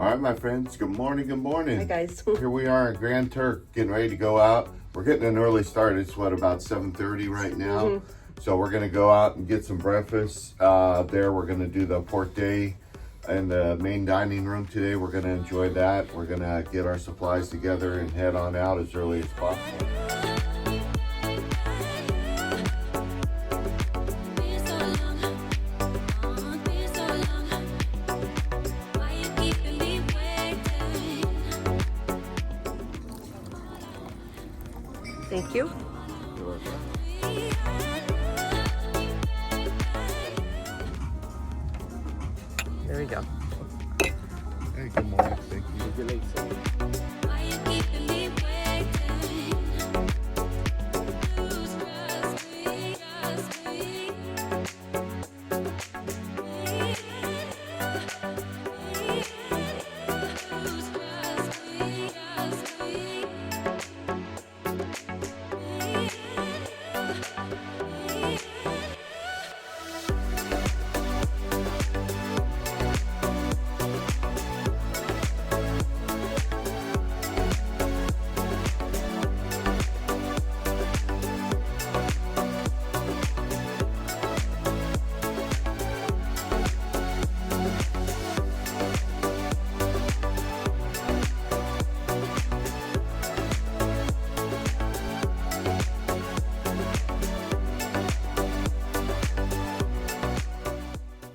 All right, my friends. Good morning. Good morning. Hi, guys. Here we are in Grand Turk, getting ready to go out. We're getting an early start. It's about 7:30 right now. So we're gonna go out and get some breakfast. There, we're gonna do the pork day in the main dining room today. We're gonna enjoy that. We're gonna get our supplies together and head on out as early as possible. Thank you. There we go. Hey, good morning. Thank you. Good late,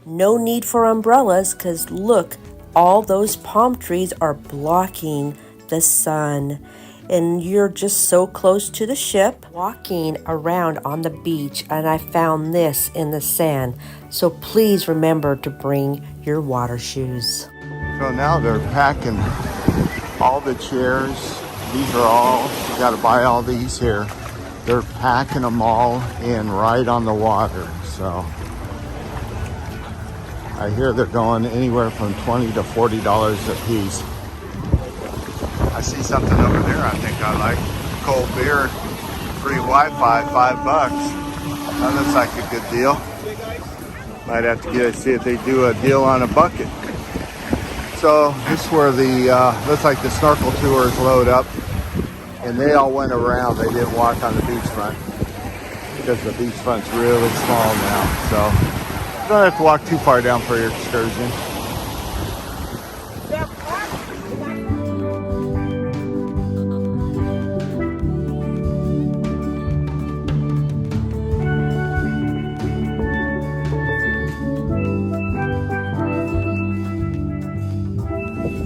No need for umbrellas because look, all those palm trees are blocking the sun. And you're just so close to the ship. Walking around on the beach and I found this in the sand. So please remember to bring your water shoes. So now they're packing all the chairs. These are all, you got to buy all these here. They're packing them all in right on the water. So I hear they're going anywhere from $20 to $40 a piece. I see something over there I think I like. Cold beer, free Wi-Fi, $5. That looks like a good deal. Might have to see if they do a deal on a bucket. So this is where the, looks like the snorkel tours load up. And they all went around. They didn't walk on the beachfront because the beachfront's really small now. So you don't have to walk too far down for your excursion.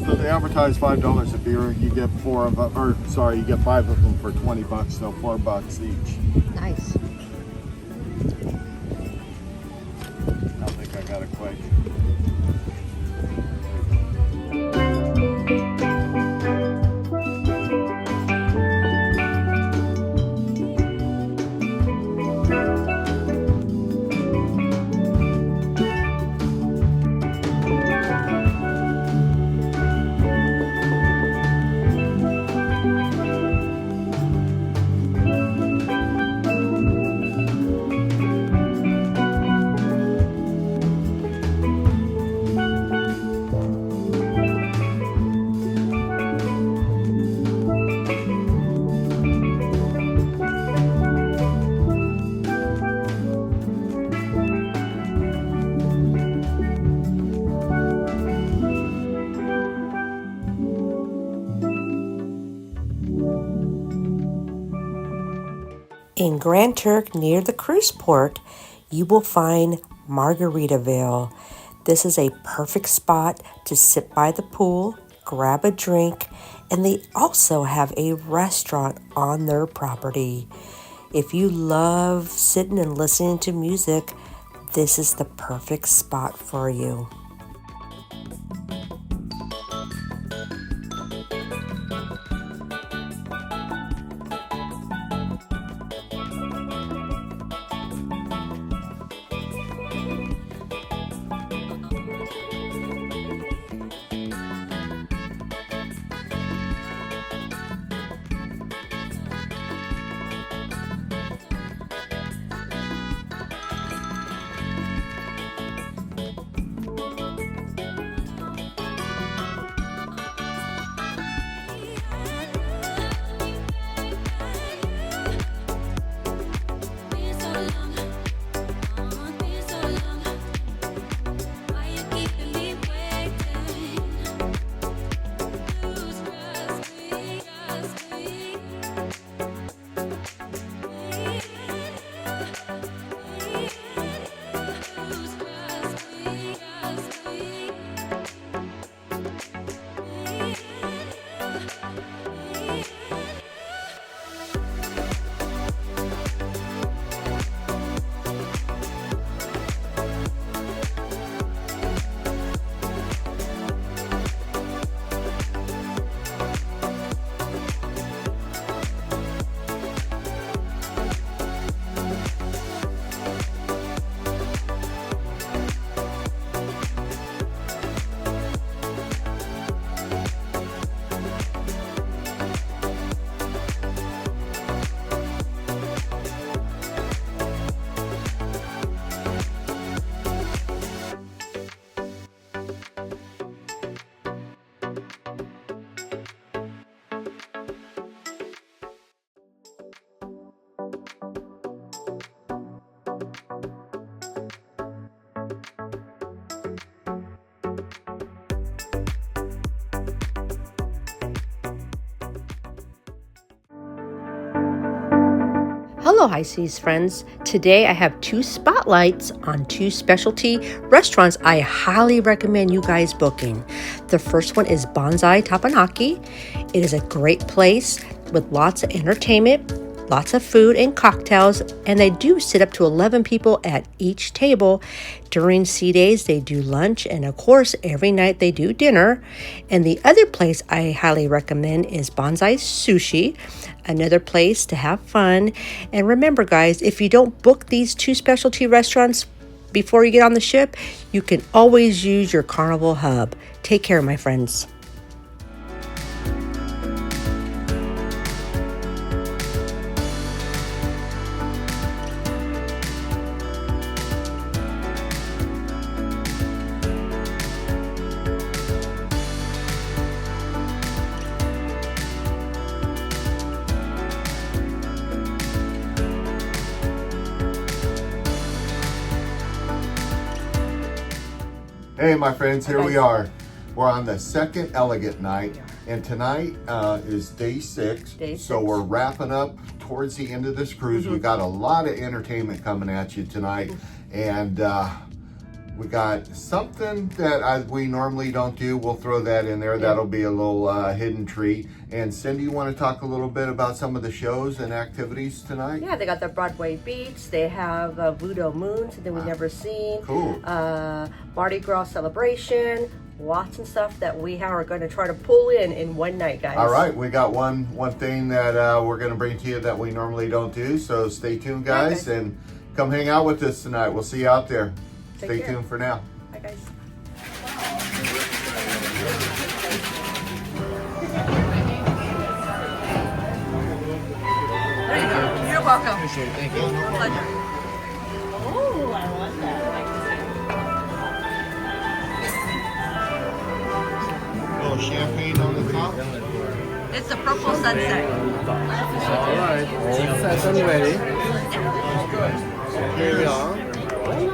So they advertise $5 a beer. You get you get 5 of them for $20. So $4 each. Nice. I think I got it quick. In Grand Turk, near the cruise port, you will find Margaritaville. This is a perfect spot to sit by the pool, grab a drink, and they also have a restaurant on their property. If you love sitting and listening to music, this is the perfect spot for you. Hello, High Seas friends. Today I have 2 spotlights on 2 specialty restaurants I highly recommend you guys booking. The first one is Bonsai Tapanaki. It is a great place with lots of entertainment, lots of food and cocktails, and they do sit up to 11 people at each table. During sea days, they do lunch, and of course, every night they do dinner. And the other place I highly recommend is Bonsai Sushi, another place to have fun. And remember, guys, if you don't book these 2 specialty restaurants before you get on the ship, you can always use your Carnival hub. Take care, my friends. Hey my friends, here we are. We're on the second elegant night, and tonight is day 6. So we're wrapping up towards the end of this cruise. We got a lot of entertainment coming at you tonight, and we got something that we normally don't do. We'll throw that in there. That'll be a little hidden treat. And Cindy, you want to talk a little bit about some of the shows and activities tonight? Yeah, they got the Broadway Beats. They have Voodoo Moon, something we've never seen. Cool. Mardi Gras celebration. Lots of stuff that we are going to try to pull in one night, guys. All right, we got one thing that we're going to bring to you that we normally don't do. So stay tuned, guys, and come hang out with us tonight. We'll see you out there. Stay tuned for now. Bye, guys. There you go. You're welcome. Appreciate it. Thank you. My pleasure. Oh, I want that. A little champagne on the top. It's a purple sunset. All right. All set and ready. Here we are. Thank you.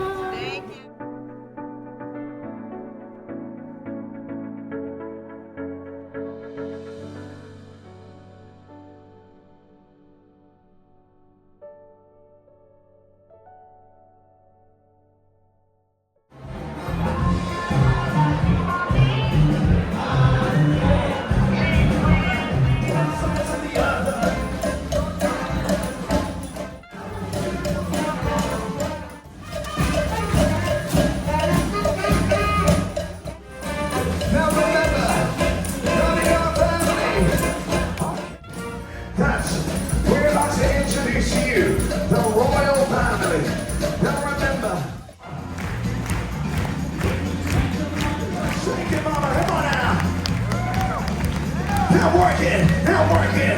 Now working.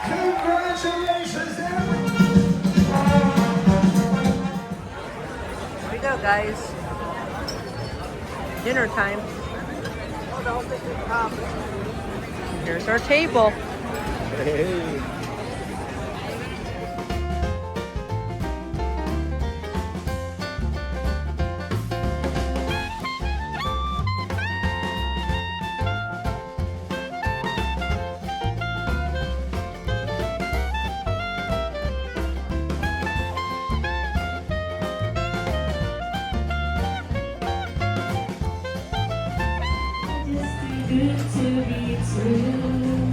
Congratulations, Here we go, guys. Dinner time. Here's our table. Hey. Good to be true.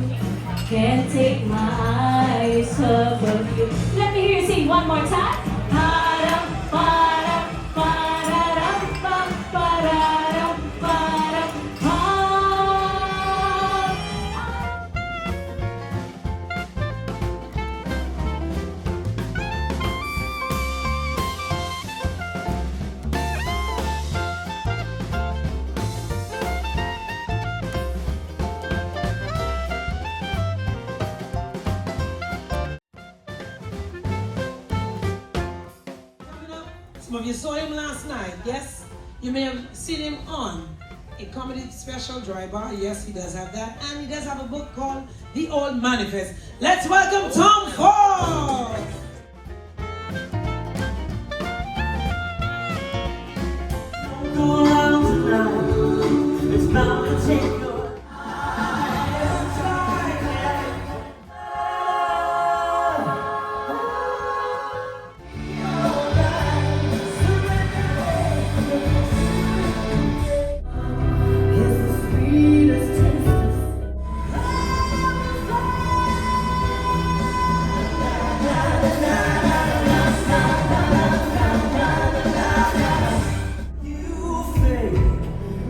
Can't take my eyes off of you. Let me hear you sing one more time. Pa-dum, pa-dum, pa-da-dum, bum, pa-da-dum, pa-dum, pa. Some of you saw him last night, yes? You may have seen him on a comedy special, Dry Bar. Yes, he does have that. And he does have a book called The Old Manifest. Let's welcome Tom Ford! tonight. It's bound to take your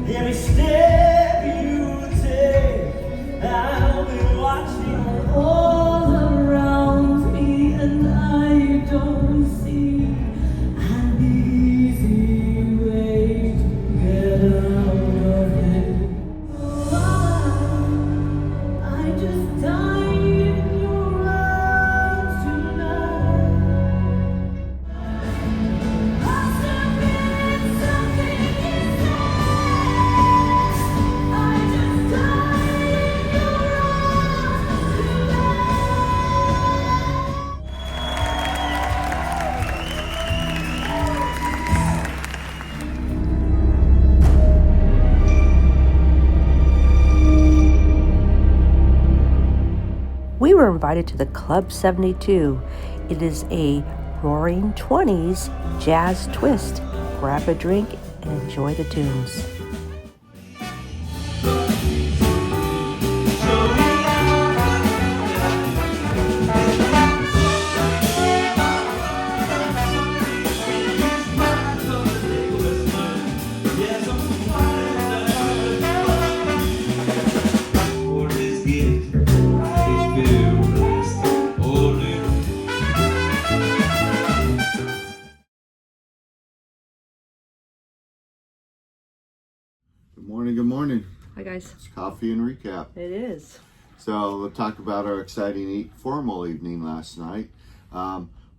every step you take, I'll be watching all around me, and I don't see an easy way to get out of it. Oh, I just died in your arms tonight. Must have been something you said. I just died in your arms tonight. We were invited to the Club 72. It is a roaring 20s jazz twist. Grab a drink and enjoy the tunes. Good morning, good morning. Hi guys. It's coffee and recap. It is. So we'll talk about our exciting formal evening last night.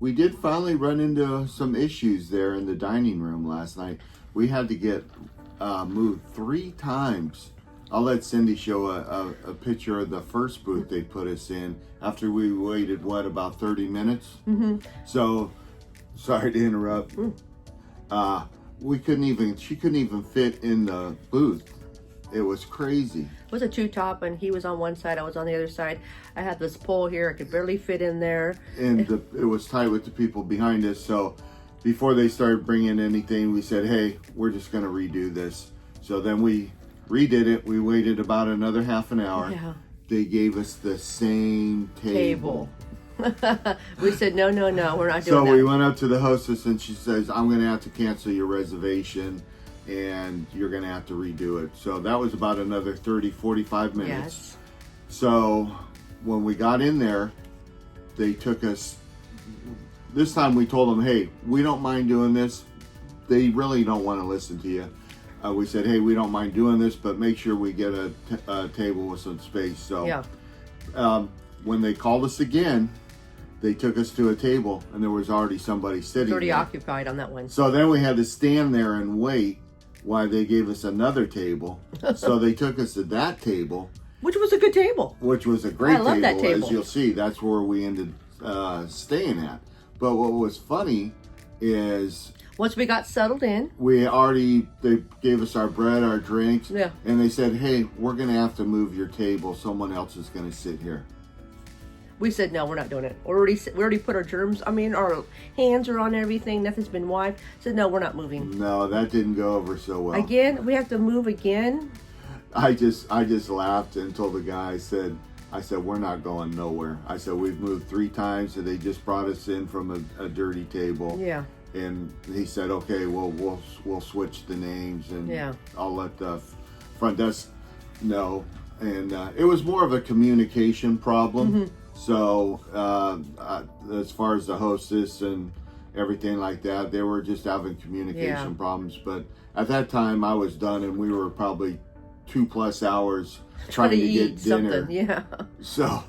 We did finally run into some issues there in the dining room last night. We had to get moved 3 times. I'll let Cindy show a picture of the first booth they put us in after we waited, about 30 minutes? Mm-hmm. So, sorry to interrupt. She couldn't even fit in the booth. It was crazy. It was a 2-top, and he was on one side, I was on the other side. I had this pole here, I could barely fit in there. And it was tight with the people behind us. So before they started bringing anything, we said, hey, we're just going to redo this. So then we redid it. We waited about another half an hour. Yeah. They gave us the same table. We said, no, we're not doing that. So we went up to the hostess and she says, I'm going to have to cancel your reservation and you're going to have to redo it. So that was about another 30, 45 minutes. Yes. So when we got in there, they took us, this time we told them, hey, we don't mind doing this. They really don't want to listen to you. We said, hey, we don't mind doing this, but make sure we get a table with some space. So Yeah. When they called us again, they took us to a table and there was already somebody sitting Already there. occupied on that one. So then we had to stand there and wait while they gave us another table. So they took us to that table. Which was a good table. Which was a great I love that table. As you'll see. That's where we ended staying at. But what was funny is once we got settled in, they gave us our bread, our drinks, Yeah. and they said, hey, we're going to have to move your table. Someone else is going to sit here. we said, no, we're not doing it. We already put our our hands are on everything. Nothing's been wiped. Said, no, we're not moving. No, that didn't go over so well. Again, we have to move again. I just laughed and told the guy, I said, we're not going nowhere. I said, we've moved 3 times and they just brought us in from a dirty table. Yeah. And he said, okay, well, we'll switch the names and Yeah. I'll let the front desk know. And it was more of a communication problem. Mm-hmm. So as far as the hostess and everything like that, they were just having communication problems. But at that time I was done and we were probably 2+ hours trying to get dinner. Something. Yeah. So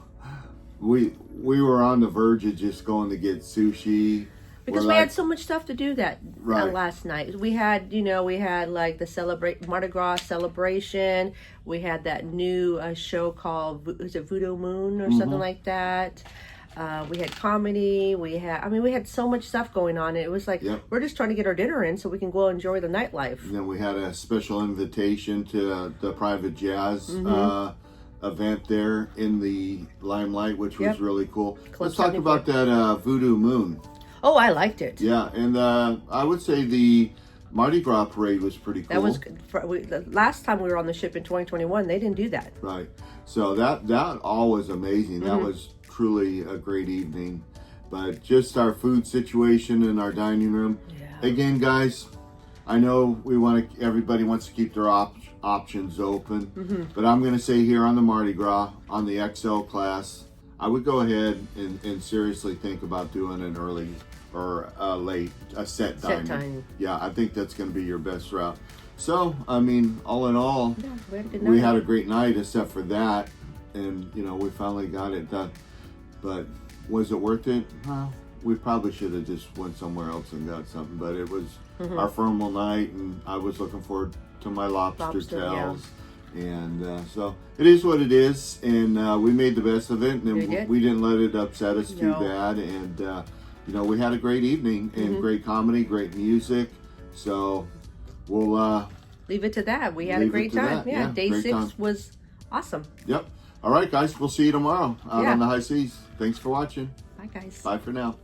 we were on the verge of just going to get sushi. Because we had so much stuff to do that Right. last night. We had like the Mardi Gras celebration. We had that new show called, is it Voodoo Moon or something like that? We had comedy. We had so much stuff going on. It was like, Yep. we're just trying to get our dinner in so we can go enjoy the nightlife. And then we had a special invitation to the private jazz event there in the Limelight, which was Yep. really cool. Club Let's talk 74. about that Voodoo Moon. Oh, I liked it. Yeah, and I would say the Mardi Gras parade was pretty cool. That was good. The last time we were on the ship in 2021, they didn't do that. Right. So that all was amazing. Mm-hmm. That was truly a great evening. But just our food situation in our dining room. Yeah. Again, guys, I know everybody wants to keep their options open. Mm-hmm. But I'm going to say here on the Mardi Gras, on the XL class, I would go ahead and seriously think about doing an early or a set dining. dining. Yeah, I think that's going to be your best route. So, I mean, all in all, Yeah, we had a good night. we had a great night except for that. And, we finally got it done. But was it worth it? Well, we probably should have just went somewhere else and got something. But it was our formal night, and I was looking forward to my lobster tails. And so it is what it is, and we made the best of it, and we didn't let it upset us too bad. And we had a great evening and great comedy, great music. So we'll leave it to that. We had a great time. Yeah, day 6 was awesome. Yep. All right, guys, we'll see you tomorrow out Yeah. on the high seas. Thanks for watching. Bye, guys. Bye for now.